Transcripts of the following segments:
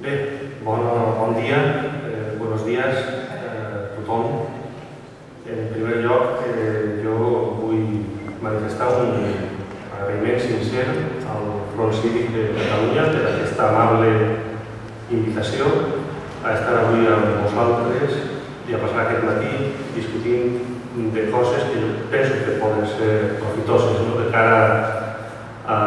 Bé, bon dia, buenos días a tothom. En primer lloc, jo vull manifestar un agraïment sincer al Front Cívic de Catalunya per aquesta amable invitació a estar avui amb vosaltres i a passar aquest matí discutint de coses que jo penso que poden ser profitoses de cara a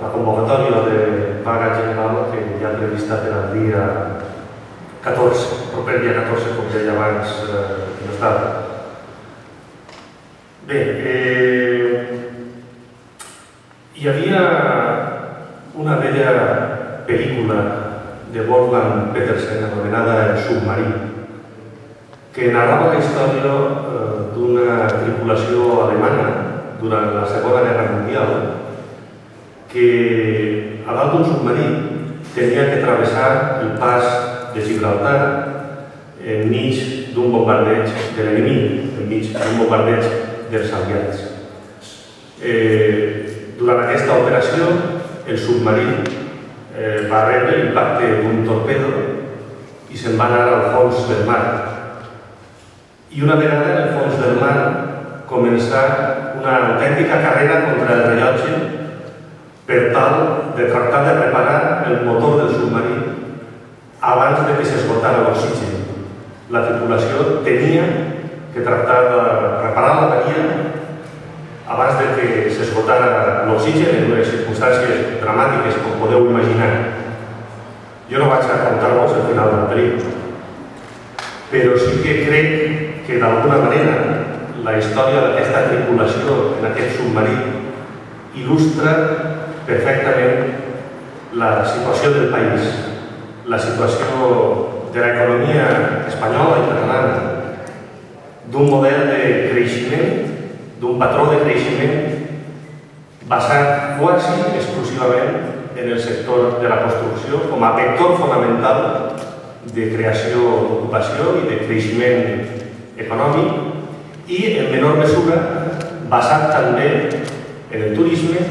la convocatòria de vaga general que hi ha prevista per al dia 14, proper dia 14, com deia abans, que no estava. Bé, hi havia una vella pel·lícula de Wolfgang Petersen anomenada El submarí, que narrava la història d'una tripulació alemana durant la Segona Guerra Mundial que a dalt d'un submarí tenia que travessar el pas de Gibraltar enmig d'un bombardeig de l'enemic, enmig d'un bombardeig dels aliats. Durant aquesta operació, el submarí va rebre l'impacte d'un torpedo i se'n va anar al fons del mar. I una vegada en el fons del mar començà una autèntica carrera contra el rellotge per tal de tractar de reparar el motor del submarí abans de que s'esgotara l'oxigen. La tripulació tenia que tractar de reparar l'avaria abans de que s'esgotara l'oxigen en unes circumstàncies dramàtiques, com podeu imaginar. Jo no vaig a contar-vos el final del pel·lícula, però sí que crec que d'alguna manera la història d'aquesta tripulació en aquest submarí il·lustra perfectament la situació del país, la situació de l'economia espanyola i catalana, d'un model de creixement, d'un patró de creixement basat quasi exclusivament en el sector de la construcció com a vector fonamental de creació d'ocupació i de creixement econòmic i, en menor mesura, basat també en el turisme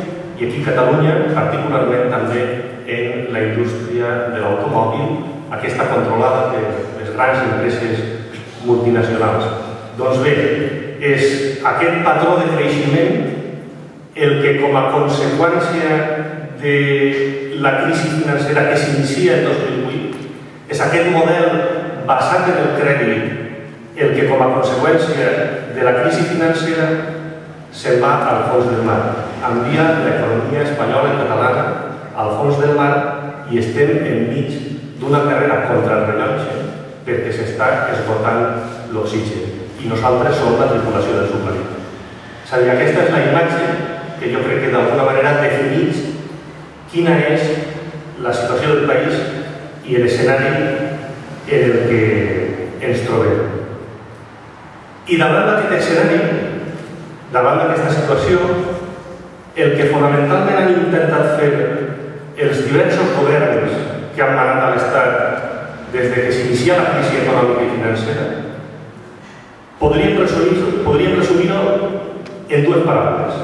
i aquí a Catalunya, particularment també en la indústria de l'automòbil, aquesta controlada per les grans empreses multinacionals. Doncs bé, és aquest patró de creixement el que, com a conseqüència de la crisi financera que s'inicia en 2008, és aquest model basat en el crèdit el que, com a conseqüència de la crisi financera, se'n va al fons del mar. Envia l'economia espanyola i catalana al fons del mar i estem enmig d'una carrera contra el rellotge perquè s'està esgotant l'oxigen. I nosaltres som la tripulació del submarí. És a dir, aquesta és la imatge que jo crec que d'alguna manera defineix quina és la situació del país i l'escenari en el que ens trobem. I davant d'aquest escenari, davant d'aquesta situació, el que fonamentalment han intentat fer els diversos governs que han manat a l'Estat des que s'inicia la crisi econòmica i financera, podríem resumir-ho en dues paraules.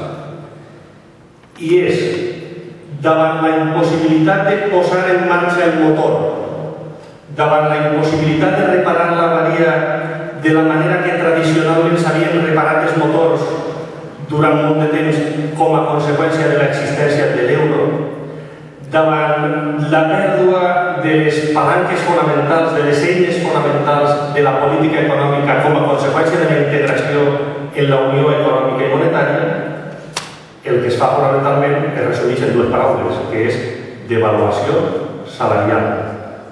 I és, davant la impossibilitat de posar en marxa el motor, davant la impossibilitat de reparar l'avaria de la manera que tradicionalment s'havien reparat els motors durant molt de temps com a conseqüència de l'existència de l'euro, davant la pèrdua de les palanques fonamentals, de les eines fonamentals de la política econòmica com a conseqüència de la integració en la Unió Econòmica i Monetària, el que es fa fonamentalment es resumeix en dues paraules, que és devaluació salarial,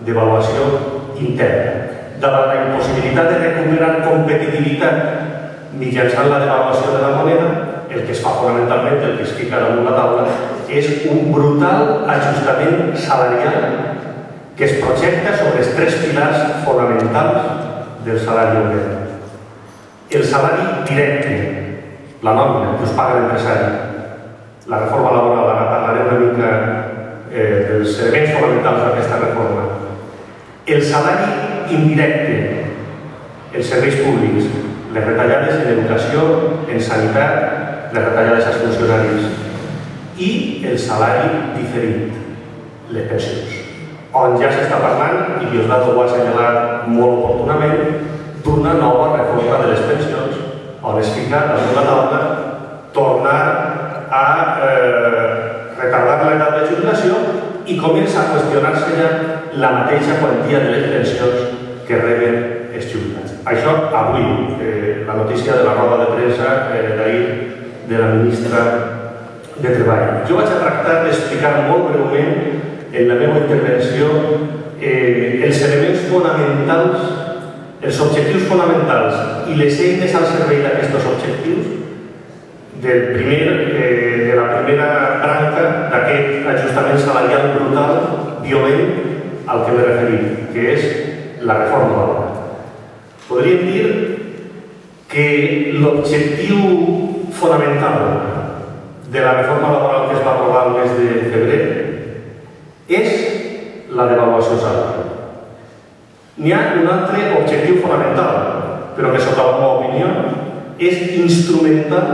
devaluació interna. Davant la impossibilitat de recuperar competitivitat mitjançant la devaluació de la moneda, el que es fa fonamentalment, el que es fica damunt la taula, és un brutal ajustament salarial que es projecta sobre els tres pilars fonamentals del salari obrer. El salari directe, la nòmina que us paga l'empresari. La reforma laboral, ara parlaré una mica dels elements fonamentals d'aquesta reforma. El salari indirecte, els serveis públics, les retallades en educació, en sanitat, les retallades als funcionaris i el salari diferit, les pensions. on ja s'està parlant, i Diosdado ho ha assenyalat molt oportunament, d'una nova reforma de les pensions, on es fica damunt la taula tornar a retardar l'edat de jubilació i comença a qüestionar-se ja la mateixa quantia de les pensions que reben els jubilats. Això avui, la notícia de la roda de premsa d'ahir de la ministra de Treball. Jo vaig a tractar d'explicar molt breument en la meva intervenció els elements fonamentals, els objectius fonamentals i les eines al servei d'aquests objectius de la primera branca d'aquest ajustament salarial brutal, violent, al que m'he referit, que és la reforma laboral. Podríem dir que l'objectiu fonamental de la reforma laboral que es va aprovar el mes de febrer és la devaluació salarial. N'hi ha un altre objectiu fonamental, però que sota la meva opinió és instrumental,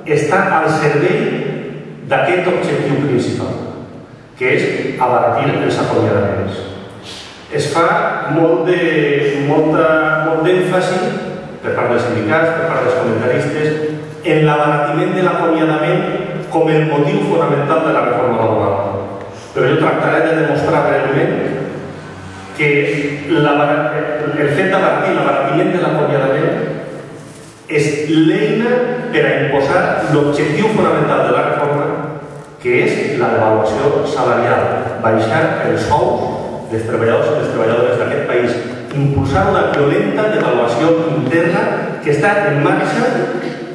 està al servei d'aquest objectiu principal, que és abaratir els acomiadaments. Es fa molt d'èmfasi per part dels sindicats, per part dels comentaristes, en l'abaratiment de l'acomiadament com el motiu fonamental de la reforma laboral. Però jo tractaré de demostrar breument que el fet d'abaratir l'abaratiment de l'acomiadament és l'eina per a imposar l'objectiu fonamental de la reforma, que és la devaluació salarial, baixar els sous dels treballadors i les treballadores d'aquest país, impulsar una violenta devaluació interna que està en marxa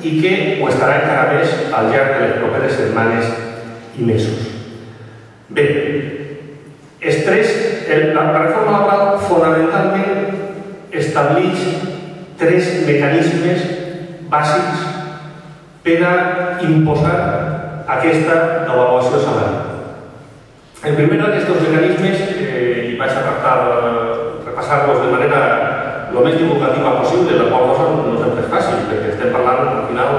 i que ho estarà encara més al llarg de les properes setmanes i mesos. Bé, la reforma laboral fonamentalment estableix tres mecanismes bàsics per a imposar aquesta devaluació salarial. El primer d'aquests mecanismes, i vaig a tractar de repassar-los de manera el més divulgativa possible, la qual cosa no sempre és fàcil, perquè estem parlant al final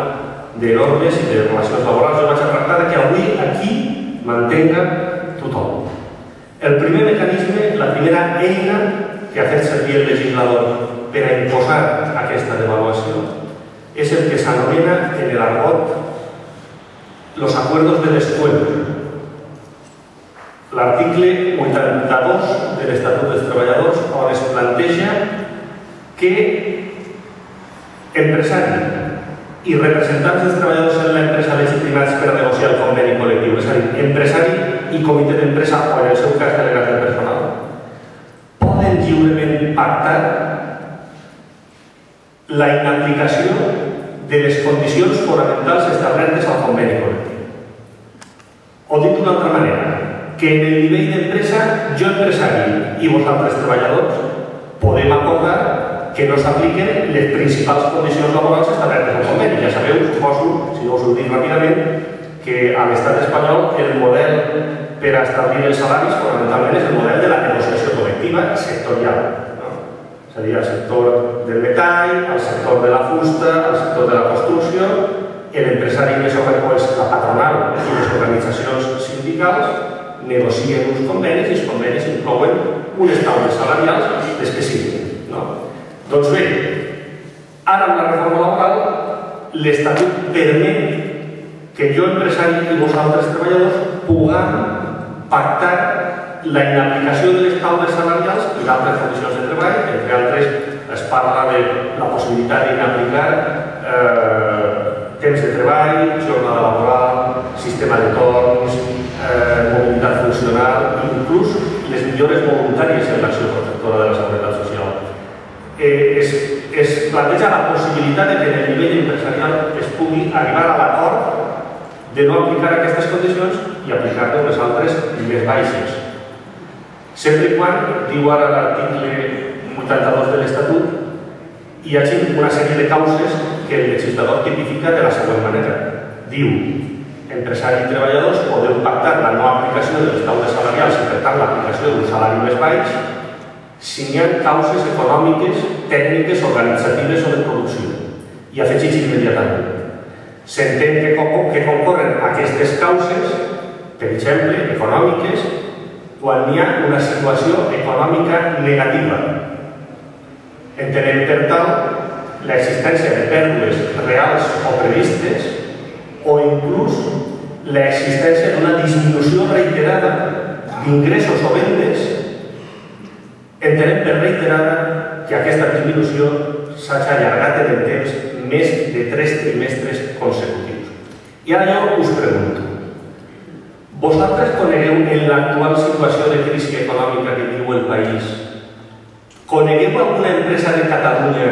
de normes i de relacions laborals. Jo vaig a tractar que avui aquí mantenga tothom. El primer mecanisme, la primera eina que ha fet servir el legislador per a imposar aquesta devaluació és el que s'anomena en el argot los acuerdos de descuento. L'article 82 de l'Estatut dels Treballadors, on es planteja que empresari i representants dels treballadors en l'empresa legitimats per a negociar el conveni col·lectiu, és a dir, empresari i comitè d'empresa, o en el seu cas delegat de personal, poden lliurement pactar la inaplicació de les condicions fonamentals establertes al conveni col·lectiu. O dit d'una altra manera, que en el nivell d'empresa, jo empresari i vosaltres treballadors podem acordar que no s'apliquen les principals condicions laborals establertes al conveni. Ja sabeu, suposo, si no us ho dic ràpidament, que a l'estat espanyol el model per a establir els salaris fonamentalment és el model de la negociació col·lectiva sectorial. És a dir, el sector del metall, el sector de la fusta, el sector de la construcció, l'empresari més o menys la patronal i les organitzacions sindicals negocien uns convenis i els convenis inclouen unes taules salarials, les que siguin. Doncs bé, ara amb la reforma laboral l'Estatut permet que jo, empresari i vosaltres treballadors, puguem pactar la inaplicació de les taules salarials i d'altres condicions de treball. Entre altres, es parla de la possibilitat d'inaplicar temps de treball, jornada laboral, sistema de torns, mobilitat funcional, inclús les millores voluntàries en l'acció protectora de la seguretat social. Es planteja la possibilitat que en el nivell empresarial es pugui arribar a l'acord de no aplicar aquestes condicions i aplicar-ne unes altres més baixes. Sempre i quan, diu ara l'article 82 de l'Estatut, hi hagi una sèrie de causes que el legislador tipifica de la següent manera. Diu, empresaris i treballadors podeu pactar la no aplicació de les taules salarials i, per tant, l'aplicació d'un salari més baix si n'hi ha causes econòmiques, tècniques, organitzatives o de producció. I afegeix immediatament. S'entén que concorren aquestes causes, per exemple, econòmiques, quan hi ha una situació econòmica negativa. Entenem, per tant, l'existència de pèrdues reals o previstes o inclús l'existència d'una disminució reiterada d'ingressos o vendes. Entenem per reiterada que aquesta disminució s'hagi allargat en el temps més de 3 trimestres consecutius. I ara jo us pregunto, vosaltres conegueu en l'actual situació de crisi econòmica que viu el país, conegueu alguna empresa de Catalunya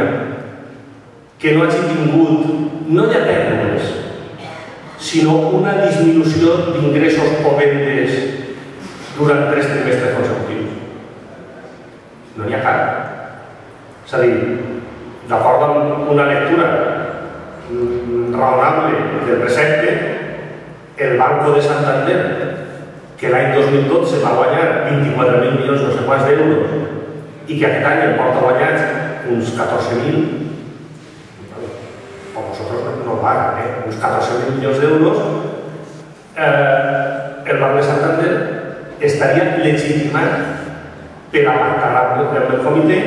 que no hagi tingut, no ja pèrdues, sinó una disminució d'ingressos o vendes durant 3 trimestres consecutius? No n'hi ha cap. És a dir, d'acord amb una lectura raonable del precepte, el Banco de Santander, que l'any 2012 va guanyar 24.000 milions no sé quants d'euros i que aquest any el porta guanyats uns 14.000, o vosaltres no paguen, uns 14.000 milions d'euros, el Banc de Santander estaria legitimat per amarcar el comitè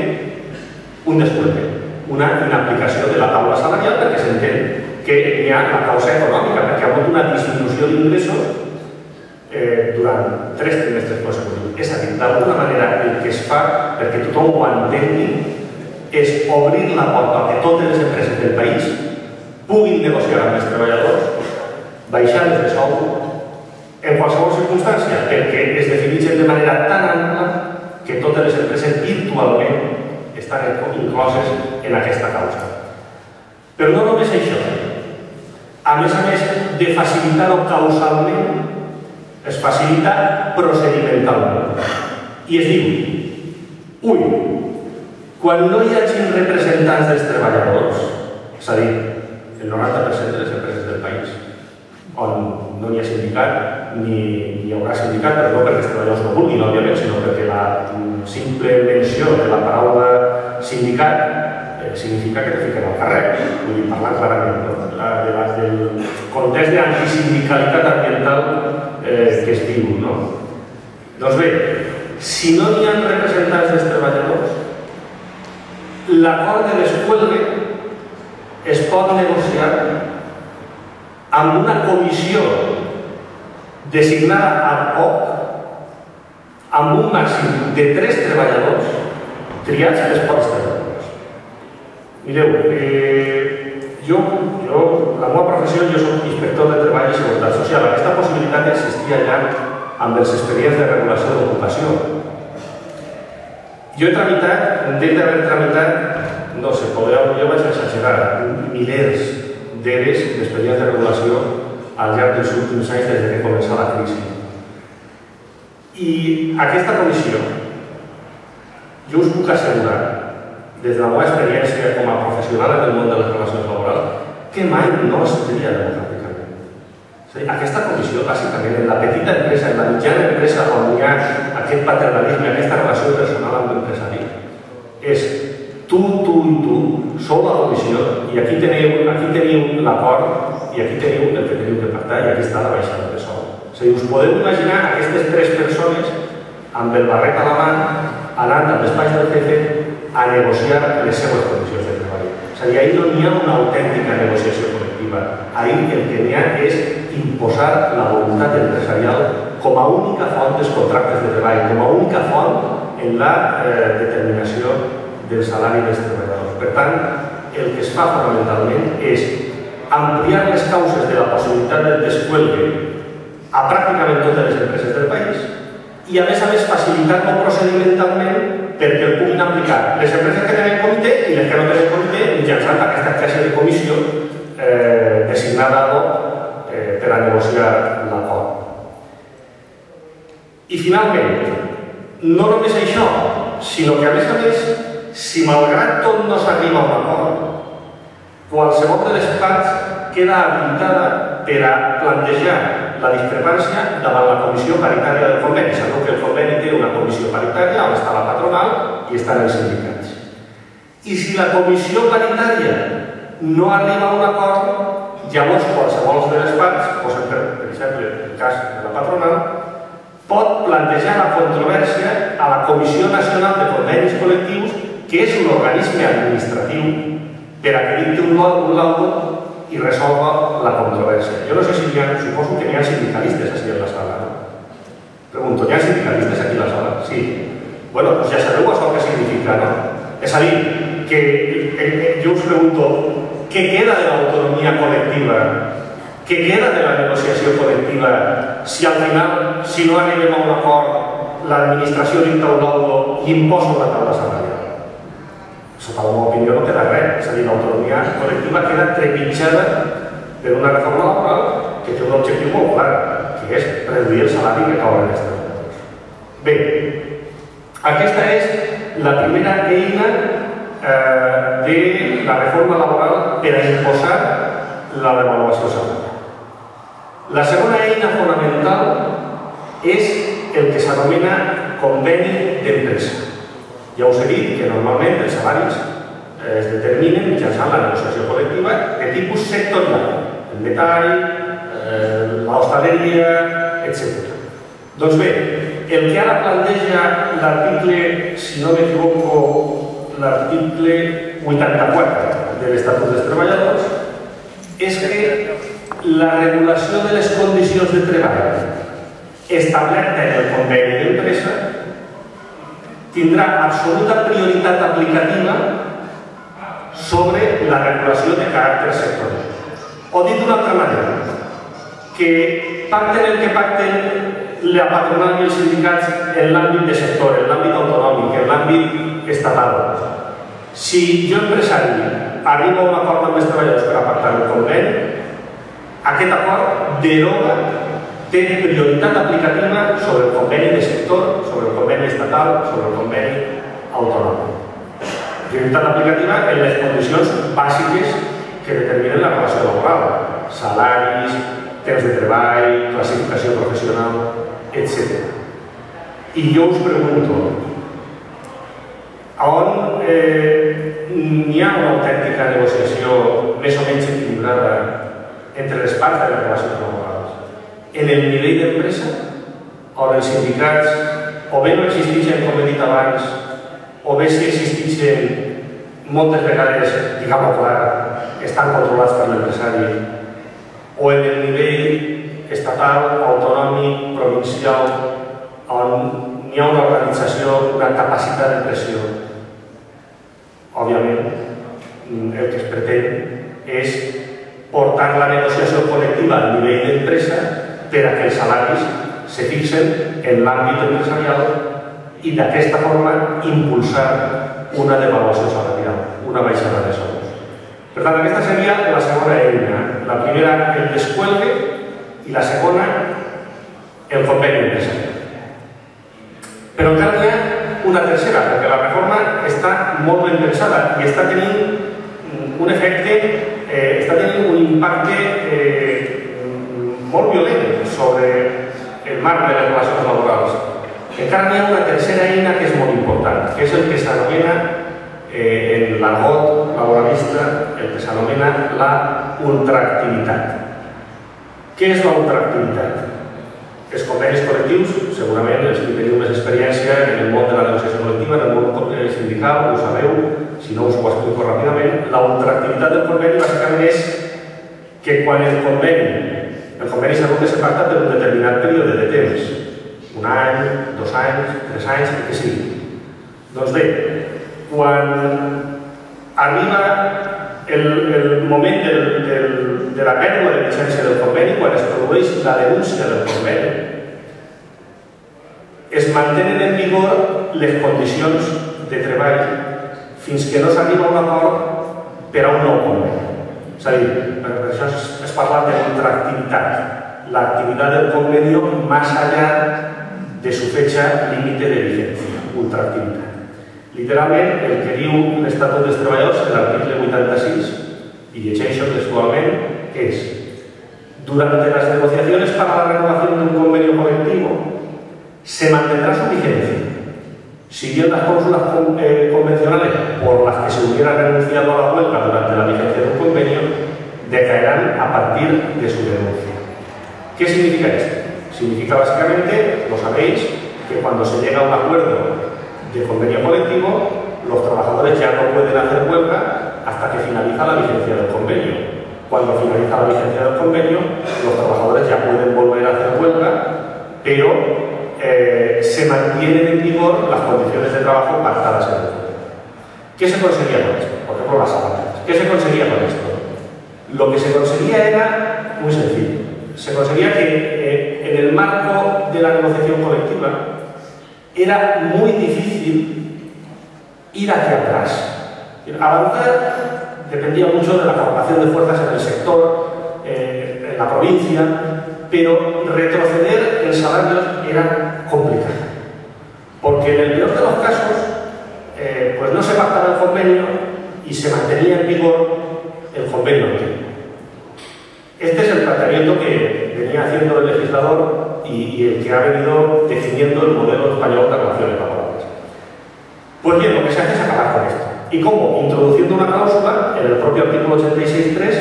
un descuento, una inaplicació de la taula salarial, perquè s'entén que hi ha la causa econòmica, perquè hi ha hagut una disminució d'ingressos durant 3 trimestres consecutius. És a dir, d'alguna manera el que es fa, perquè tothom ho entengui, és obrir la porta que totes les empreses del país puguin negociar amb els treballadors, baixar-les de sou, en qualsevol circumstància, perquè es defineixen de manera tan ampla que totes les empreses virtualment estan incloses en aquesta causa. Però no només això. A més de facilitar-ho causalment, es facilita procedimentalment. I es diu, quan no hi hagin representants dels treballadors, és a dir, el 90% de les empreses del país, on no hi ha sindicat, ni hi haurà sindicat, però no perquè els treballadors no vulguin, òbviament, sinó perquè la simple menció de la paraula sindicat significa que te fiquen al carrer, vull dir, parlant clarament del context d'antisindicalitat ambiental que es diu, no? Doncs bé, si no hi ha representants dels treballadors, l'acord de descuelgue es pot negociar amb una comissió designada ad hoc amb un màxim de 3 treballadors triats pels propis treballadors. Mireu, la meva professió, jo soc inspector de treball i seguretat social. Aquesta possibilitat existia ja amb els expedients de regulació d'ocupació. Jo he tramitat, entenc d'haver tramitat, no sé, jo vaig exagerar, milers d'eres d'expedients de regulació al llarg dels últims anys des que començà la crisi. I aquesta comissió, jo us puc assegurar, des de la meva experiència com a professional en el món de les relacions laborals, que mai no es tria democràticament. Aquesta comissió, bàsicament, en la petita empresa, en la mitjana empresa on hi ha aquest paternalisme, aquesta relació personal amb l'empresari, és tu i tu, sou la comissió, i aquí teniu l'acord, i aquí teniu el que teniu que pactar, i aquí està la baixada de sou. És a dir, us podeu imaginar aquestes 3 persones amb el barret a la mà, anant al despatx del jefe a negociar les seves condicions de treball. És a dir, ahir no n'hi ha una autèntica negociació col·lectiva. Ahir el que n'hi ha és imposar la voluntat empresarial com a única font dels contractes de treball, com a única font en la determinació del salari dels treballadors. Per tant, el que es fa fonamentalment és ampliar les causes de la possibilitat del descuelgue a pràcticament totes les empreses del país i, a més, facilitar-lo procedimentalment perquè el puguin aplicar les empreses que tenen comitè i les que no tenen comitè mitjançant aquesta classe de comissió designada per a negociar l'acord. I, finalment, no només això, sinó que, a més, si malgrat tot no s'arriba a un acord, qualsevol de les parts queda habilitada per a plantejar la discrepància davant la comissió paritària del conveni. Sabeu que el conveni té una comissió paritària on està la patronal i estan els sindicats. I si la comissió paritària no arriba a un acord, llavors qualsevol de les parts, per exemple, el cas de la patronal, pot plantejar la controvèrsia a la Comissió Nacional de Convenis Col·lectius, que és un organisme administratiu per a que dicti un laudo i resolva la controvèrsia. Jo no sé si suposo que n'hi ha sindicalistes aquí en la sala, no? Pregunto, ¿hi ha sindicalistes aquí en la sala? Sí. Bueno, doncs ja sabeu això què significa, no? És a dir, que jo us pregunto, què queda de l'autonomia col·lectiva? Què queda de la negociació col·lectiva si al final, si no arribem a un acord, l'administració dicta un laudo i imposa una taula salarial? Sota la meva opinió no queda res. És a dir, l'autonomia col·lectiva queda trepitjada per una reforma laboral que té un objectiu molt clar, que és reduir el salari que cobren els treballadors. Bé, aquesta és la primera eina de la reforma laboral per a imposar la devaluació salarial. La segona eina fonamental és el que s'anomena conveni d'empresa. Ja us he dit que normalment els salaris es determinen mitjançant la negociació col·lectiva de tipus sectorial, el metall, l'hostaleria, etc. Doncs bé, el que ara planteja l'article, si no m'equivoco, l'article 84 de l'Estatut dels Treballadors és que la regulació de les condicions de treball establerta en el conveni d'empresa tindrà absoluta prioritat aplicativa sobre la regulació de caràcter sectorial. O dit d'una altra manera, que pacten el que pacten la patronal i els sindicats en l'àmbit de sector, en l'àmbit autonòmic, en l'àmbit estatal. Si jo, empresari, arribo a un acord amb els treballadors per a pactar el conveni, aquest acord deroga, té prioritat aplicativa sobre el conveni de sector, sobre el conveni estatal, sobre el conveni autonòmic. Prioritat aplicativa en les condicions bàsiques que determinen la relació laboral, salaris, temps de treball, classificació professional, etc. I jo us pregunto, on hi ha una autèntica negociació més o menys equilibrada entre les parts de les relacions laborals? En el nivell d'empresa, on els sindicats o bé no existeixen, com he dit abans, o bé si existeixen moltes vegades, diguem-ho clar, estan controlats per l'empresari, o en el nivell estatal, autonòmic, provincial, on hi ha una organització, una capacitat de pressió. Òbviament, el que es pretén és portar la negociació col·lectiva al nivell d'empresa per a que els salaris se fixen en l'àmbit empresarial i d'aquesta forma impulsar una devaluació salarial, una baixada de sous. Per tant, aquesta seria la segona eina. La primera, el descuelgue, i la segona, el conveni empresarial. Però encara hi ha una tercera, perquè la reforma està molt ben pensada i està tenint un efecte, està tenint un impacte molt violent sobre el marc de les relacions laborals. Encara hi ha una tercera eina que és molt important, que és el que s'anomena en l'argot laboralista, el que s'anomena la ultraactivitat. Què és la ultraactivitat? Els convenis col·lectius, segurament els que teniu més experiència en el món de la negociació col·lectiva, en el món sindical, ho sabeu, si no us ho explico ràpidament. La ultraactivitat del conveni bàsicament és que quan el conveni s'ha de ser pactat per un determinat període de temps, un any, 2 anys, 3 anys, el que sigui. Doncs bé, quan arriba el moment de la pèrdua de vigència del conveni, quan es produeix la denúncia del conveni, es mantenen en vigor les condicions de treball fins que no s'arriba a un acord per a un nou conveni. És a dir, per això es parla de ultraactivitat, l'activitat del convenio más allá de su fecha límite de vigencia, ultraactivitat. Literalment, el que diu l'Estatut dels Treballadors, en l'article 86, y llegeixo textualment, és: durante las negociaciones para la renovación de un convenio colectivo se mantendrá su vigencia, si bien las cláusulas convencionales por las que se hubiera renunciado a la huelga durante la vigencia de un convenio decaerán a partir de su denuncia. ¿Qué significa esto? Significa básicamente, lo sabéis, que cuando se llega a un acuerdo de convenio colectivo, los trabajadores ya no pueden hacer huelga hasta que finaliza la vigencia del convenio. Cuando finaliza la vigencia del convenio, los trabajadores ya pueden volver a hacer huelga, pero se mantienen en vigor las condiciones de trabajo pactadas en el convenio. ¿Qué se conseguía con esto? Por ejemplo, las salarias. ¿Qué se conseguía con esto? Lo que se conseguía era muy sencillo. Se conseguía que en el marco de la negociación colectiva era muy difícil ir hacia atrás. Avanzar dependía mucho de la correlación de fuerzas en el sector, en la provincia, pero retroceder en salarios era complicado. Porque en el peor de los casos, pues no se pactaba el convenio y se mantenía en vigor el convenio antiguo. Este es el planteamiento que venía haciendo el legislador y el que ha venido definiendo el modelo español de relaciones laborales. Pues bien, lo que se hace es acabar con esto. ¿Y cómo? Introduciendo una cláusula en el propio artículo 86.3,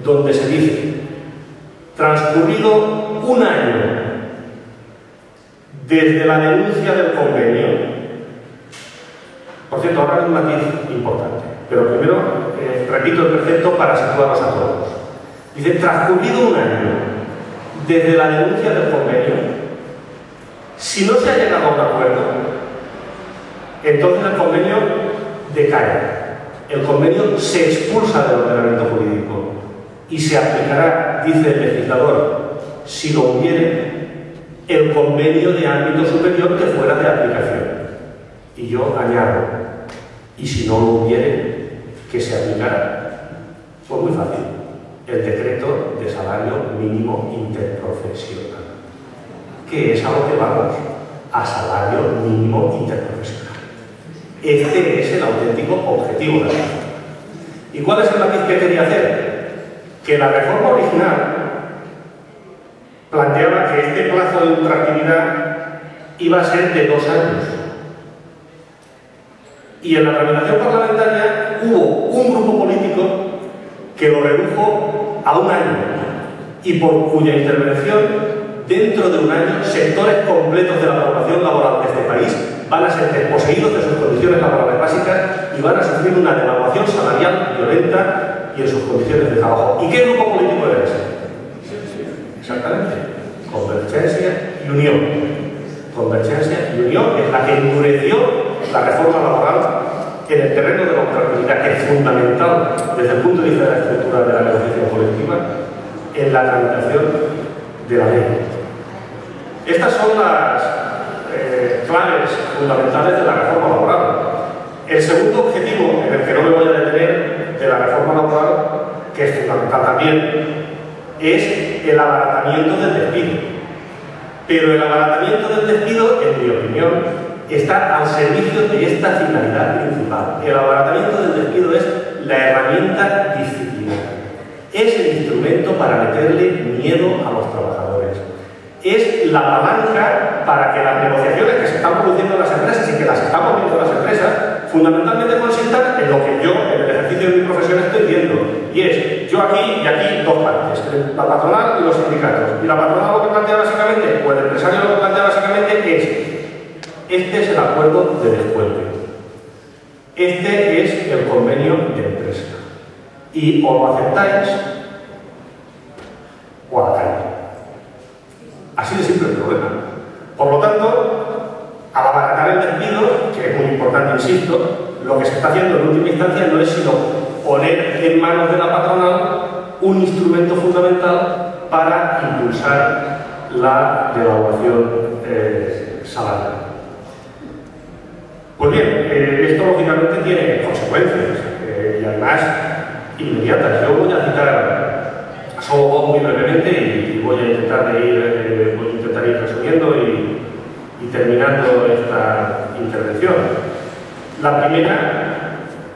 donde se dice: transcurrido un año desde la denuncia del convenio. Por cierto, ahora hay un matiz importante, pero primero repito el precepto para situarnos a todos. Dice: transcurrido un año desde la denuncia del convenio, si no se ha llegado a un acuerdo, entonces el convenio decae. El convenio se expulsa del ordenamiento jurídico y se aplicará, dice el legislador, si lo hubiere, el convenio de ámbito superior que fuera de aplicación. Y yo añado: y si no lo hubiere, ¿qué se aplicará? Pues muy fácil: el decreto de salario mínimo interprofesional. ¿Qué es a lo que vamos? A salario mínimo interprofesional. Este es el auténtico objetivo de la reforma. ¿Y cuál es el matiz que quería hacer? Que la reforma original planteaba que este plazo de ultraactividad iba a ser de 2 años. Y en la tramitación parlamentaria hubo un grupo político que lo redujo a 1 año y por cuya intervención, dentro de 1 año, sectores completos de la población laboral de este país van a ser desposeídos de sus condiciones laborales básicas y van a sufrir una devaluación salarial violenta y en sus condiciones de trabajo. ¿Y qué grupo político era ese? Exactamente. Convergencia y Unión. Convergencia y Unión es la que endureció la reforma laboral en el terreno de la ultraactividad, que es fundamental desde el punto de vista de la estructura de la negociación colectiva en la tramitación de la ley. Estas son las claves fundamentales de la reforma laboral. El segundo objetivo, en el que no me voy a detener, de la reforma laboral, que es fundamental también, es el abaratamiento del despido. Pero el abaratamiento del despido, en mi opinión, está al servicio de esta finalidad principal. El abaratamiento del despido es la herramienta disciplinaria. Es el instrumento para meterle miedo a los trabajadores. Es la palanca para que las negociaciones que se están produciendo en las empresas y que las estamos viendo en las empresas fundamentalmente consistan en lo que yo, en el ejercicio de mi profesión, estoy viendo. Y es, yo aquí y aquí, dos partes, la patronal y los sindicatos. Y la patronal lo que plantea básicamente, o el empresario lo que plantea básicamente es: este es el acuerdo de descuento. Este es el convenio de empresa. Y o lo aceptáis o a la calle. Así de simple el problema. Por lo tanto, al abaratar el despido, que es muy importante, insisto, lo que se está haciendo en última instancia no es sino poner en manos de la patronal un instrumento fundamental para impulsar la devaluación salarial. Pues bien, esto lógicamente tiene consecuencias y además inmediatas. Yo voy a citar solo muy brevemente y voy a intentar ir resumiendo y terminando esta intervención. La primera,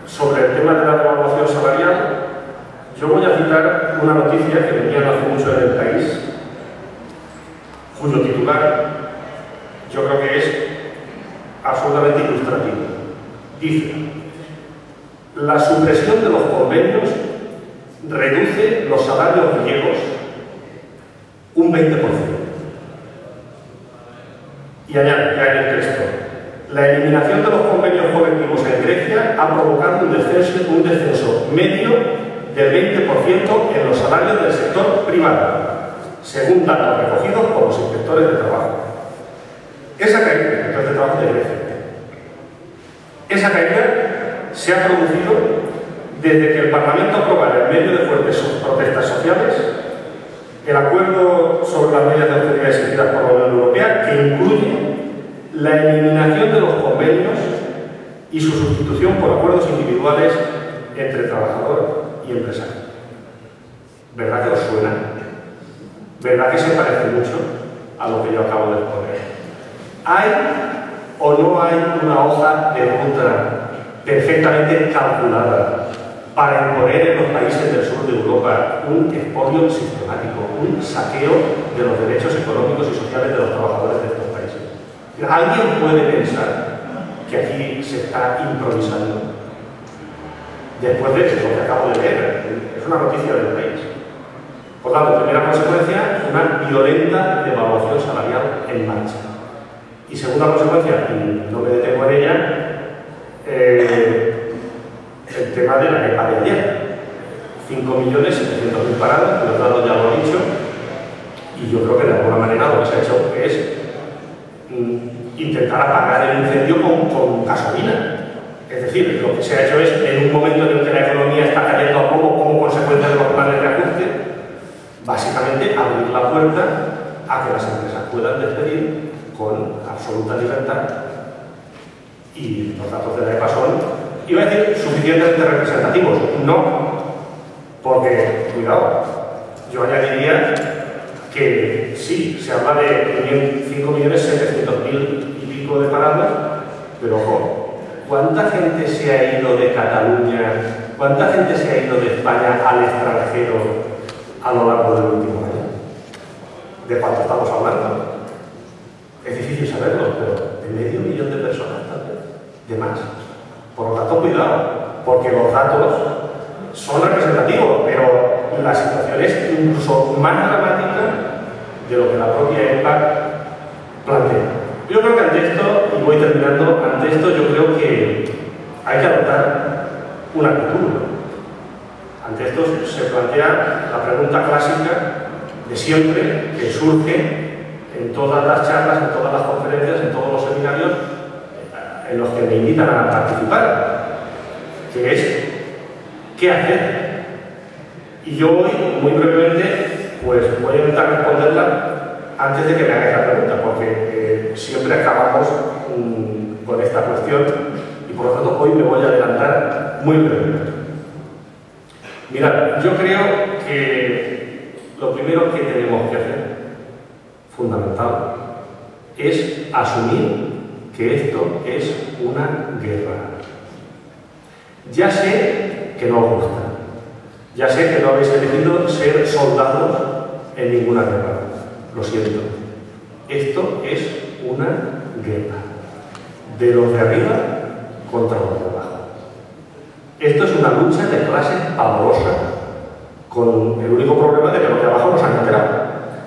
sobre el tema de la devaluación salarial, yo voy a citar una noticia que venía hace mucho en El País, cuyo titular yo creo que es absolutamente ilustrativo. Dice: la supresión de los convenios reduce los salarios griegos un 20%. Y añade, ya en el texto, la eliminación de los convenios colectivos en Grecia ha provocado un descenso medio del 20% en los salarios del sector privado, según datos recogidos por los inspectores de trabajo. Esa caída, inspectores de trabajo de Grecia, esa caída se ha producido desde que el Parlamento aprobara, en medio de fuertes protestas sociales, el acuerdo sobre las medidas de austeridad exigidas por la Unión Europea, que incluye la eliminación de los convenios y su sustitución por acuerdos individuales entre trabajador y empresario. ¿Verdad que os suena? ¿Verdad que se parece mucho a lo que yo acabo de exponer? ¿Hay o no hay una hoja de ruta perfectamente calculada para imponer en los países del sur de Europa un expolio sistemático, un saqueo de los derechos económicos y sociales de los trabajadores de estos países? ¿Alguien puede pensar que aquí se está improvisando? Después de lo que acabo de leer, es una noticia del país. Por tanto, primera consecuencia, una violenta devaluación salarial en marcha. Y segunda consecuencia, y no me detengo en ella, el tema de la EPA de ayer. 5.700.000 parados, los datos ya lo han dicho, y yo creo que de alguna manera lo que se ha hecho es intentar apagar el incendio con gasolina. Es decir, lo que se ha hecho es, en un momento en el que la economía está cayendo a poco como consecuencia de los planes de ajuste, básicamente abrir la puerta a que las empresas puedan despedir con absoluta libertad. Y los datos de la EPA son, iba a decir, suficientemente representativos. No, porque, cuidado, yo añadiría que sí, se habla de 5.700.000 y pico de parados, pero ojo, ¿cuánta gente se ha ido de Cataluña, cuánta gente se ha ido de España al extranjero a lo largo del último año? ¿De cuánto estamos hablando? Es difícil saberlo, pero de 500.000 de personas, tal vez, de más. Por lo tanto, cuidado, porque los datos son representativos, pero la situación es incluso más dramática de lo que la propia EPA plantea. Yo creo que ante esto, y voy terminando, ante esto yo creo que hay que adoptar una actitud. Ante esto se plantea la pregunta clásica de siempre, que surge en todas las charlas, en todas las conferencias, en todos los seminarios en los que me invitan a participar, que es ¿qué hacer? Y yo hoy, muy brevemente, pues voy a intentar responderla antes de que me hagáis la pregunta, porque siempre acabamos con esta cuestión y por lo tanto hoy me voy a adelantar muy brevemente. Mirad, yo creo que lo primero que tenemos que hacer, fundamental, es asumir que esto es una guerra. Ya sé que no os gusta, ya sé que no habéis elegido ser soldados en ninguna guerra, lo siento. Esto es una guerra, de los de arriba contra los de abajo. Esto es una lucha de clase pavorosa, con el único problema de que los de abajo no se han enterado,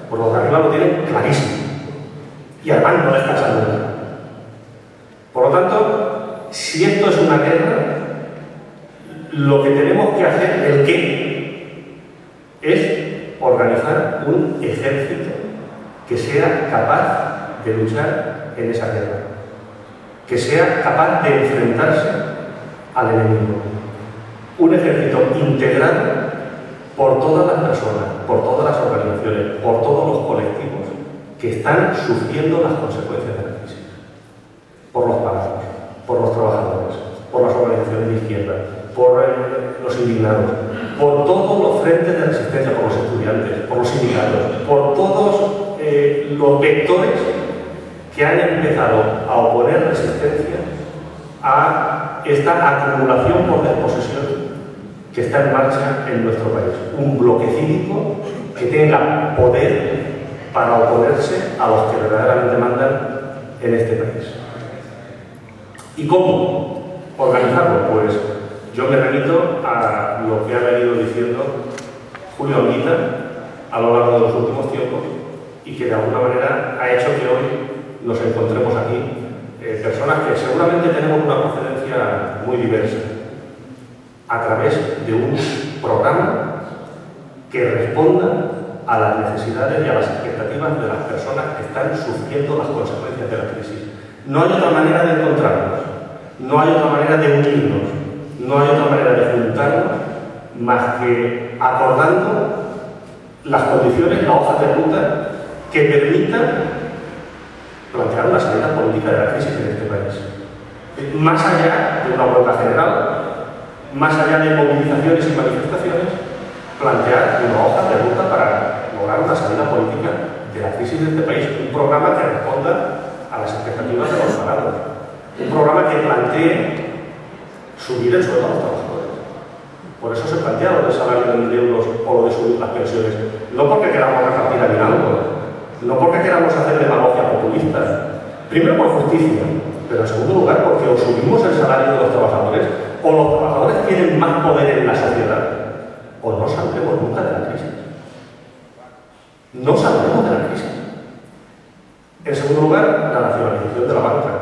pues los de arriba lo tienen clarísimo, y además no descansan nunca. Por lo tanto, si esto es una guerra, lo que tenemos que hacer, el qué, es organizar un ejército que sea capaz de luchar en esa guerra, que sea capaz de enfrentarse al enemigo. Un ejército integrado por todas las personas, por todas las organizaciones, por todos los colectivos que están sufriendo las consecuencias de la crisis. Por los parados, por los trabajadores, por las organizaciones de izquierda, por los indignados, por todos los frentes de resistencia, por los estudiantes, por los sindicatos, por todos los vectores que han empezado a oponer resistencia a esta acumulación por desposesión que está en marcha en nuestro país. Un bloque cívico que tenga poder para oponerse a los que verdaderamente mandan en este país. ¿Y cómo organizarlo? Pues yo me remito a lo que ha venido diciendo Julio Anguita a lo largo de los últimos tiempos y que de alguna manera ha hecho que hoy nos encontremos aquí personas que seguramente tenemos una procedencia muy diversa, a través de un programa que responda a las necesidades y a las expectativas de las personas que están sufriendo las consecuencias de la crisis. No hay otra manera de encontrarnos, no hay otra manera de unirnos, no hay otra manera de juntarnos más que acordando las condiciones, la hoja de ruta que permitan plantear una salida política de la crisis en este país. Más allá de una huelga general, más allá de movilizaciones y manifestaciones, plantear una hoja de ruta para lograr una salida política de la crisis de este país, un programa que responda a las expectativas de los parados, un programa que plantee subir el sueldo a los trabajadores. Por eso se plantea lo del salario de 1.000 euros o lo de subir las pensiones, no porque queramos repartir aguinaldo, no porque queramos hacer demagogia populista, primero por justicia, pero en segundo lugar porque o subimos el salario de los trabajadores o los trabajadores tienen más poder en la sociedad o no saldremos nunca de la crisis. No saldremos de la crisis. En segundo lugar, la nacionalización de la banca,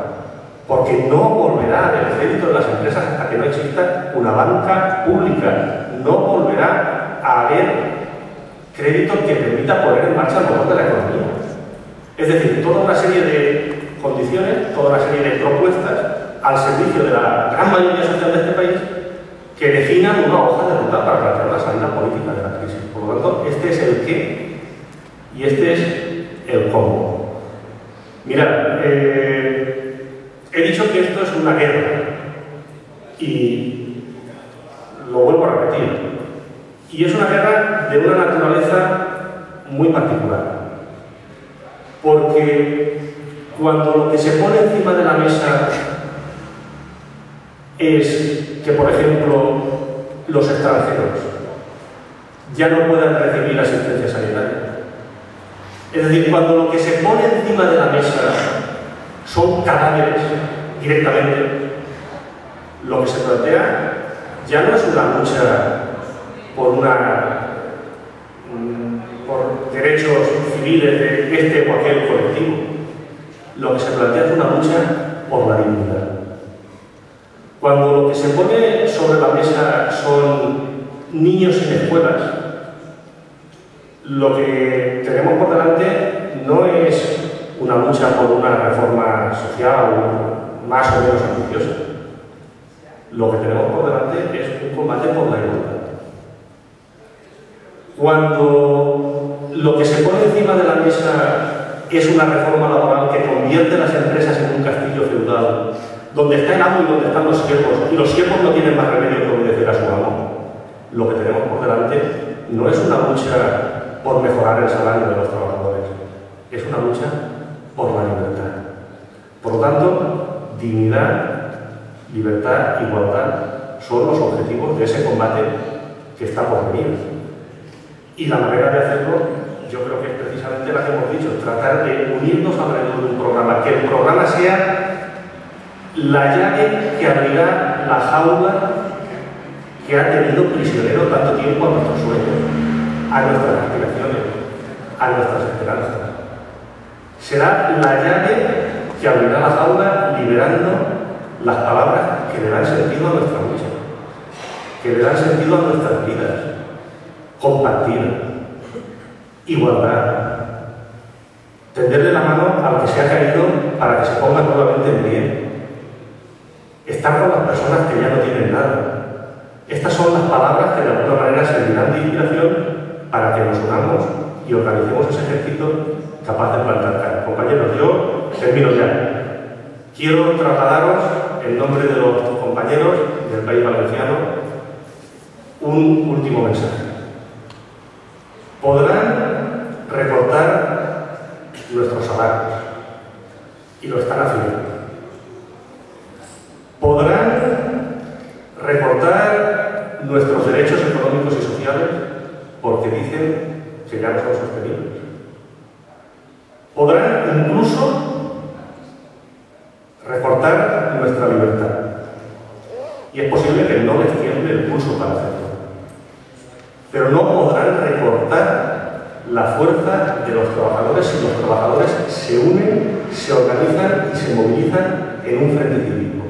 porque no volverá el crédito de las empresas hasta que no exista una banca pública, no volverá a haber crédito que permita poner en marcha el motor de la economía. Es decir, toda una serie de condiciones, toda una serie de propuestas al servicio de la gran mayoría social de este país que definan una hoja de ruta para plantear la salida política de la crisis. Por lo tanto, este es el qué y este es el cómo. Mirad, he dicho que esto es una guerra y lo vuelvo a repetir. Y es una guerra de una naturaleza muy particular. Porque cuando lo que se pone encima de la mesa es que, por ejemplo, los extranjeros ya no puedan recibir asistencia sanitaria. Es decir, cuando lo que se pone encima de la mesa son cadáveres directamente, lo que se plantea ya no es una lucha por derechos civiles de este o aquel colectivo. Lo que se plantea es una lucha por la dignidad. Cuando lo que se pone sobre la mesa son niños sin escuelas, lo que tenemos por delante no es una lucha por una reforma social más o menos ambiciosa. Lo que tenemos por delante es un combate por la igualdad. Cuando lo que se pone encima de la mesa es una reforma laboral que convierte las empresas en un castillo feudal, donde está el amo y donde están los siervos, y los siervos no tienen más remedio que obedecer a su amo, lo que tenemos por delante no es una lucha por mejorar el salario de los trabajadores, es una lucha por la libertad. Por lo tanto, dignidad, libertad, igualdad son los objetivos de ese combate que está por venir. Y la manera de hacerlo, yo creo que es precisamente la que hemos dicho, tratar de unirnos alrededor de un programa, que el programa sea la llave que abrirá la jaula que ha tenido prisionero tanto tiempo a nuestros sueños, a nuestras aspiraciones, a nuestras esperanzas. Será la llave que abrirá la jaula liberando las palabras que le dan sentido a nuestra lucha, que le dan sentido a nuestras vidas. Compartir, igualdad, tenderle la mano al que se ha caído para que se ponga nuevamente en pie, estar con las personas que ya no tienen nada. Estas son las palabras que de alguna manera servirán de inspiración para que nos unamos y organicemos ese ejército capaz de plantar cara. Compañeros, yo termino ya. Quiero trasladaros, en nombre de los compañeros del País Valenciano, un último mensaje. Podrán recortar nuestros salarios, y lo están haciendo. Podrán recortar nuestros derechos económicos y sociales porque dicen que ya no son sostenibles. Podrán incluso recortar nuestra libertad. Y es posible que no les tiemble el pulso para hacerlo. Pero no podrán recortar la fuerza de los trabajadores si los trabajadores se unen, se organizan y se movilizan en un frente cívico.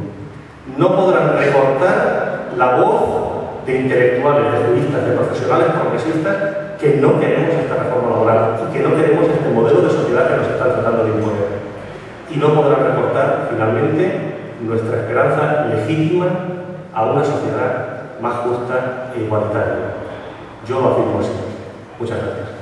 No podrán recortar la voz de intelectuales, de juristas, de profesionales progresistas que no queremos esta reforma laboral y que no queremos este modelo de sociedad que nos están tratando de imponer. Y no podrán recortar, finalmente, nuestra esperanza legítima a una sociedad más justa e igualitaria. Yo lo afirmo así. Muchas gracias.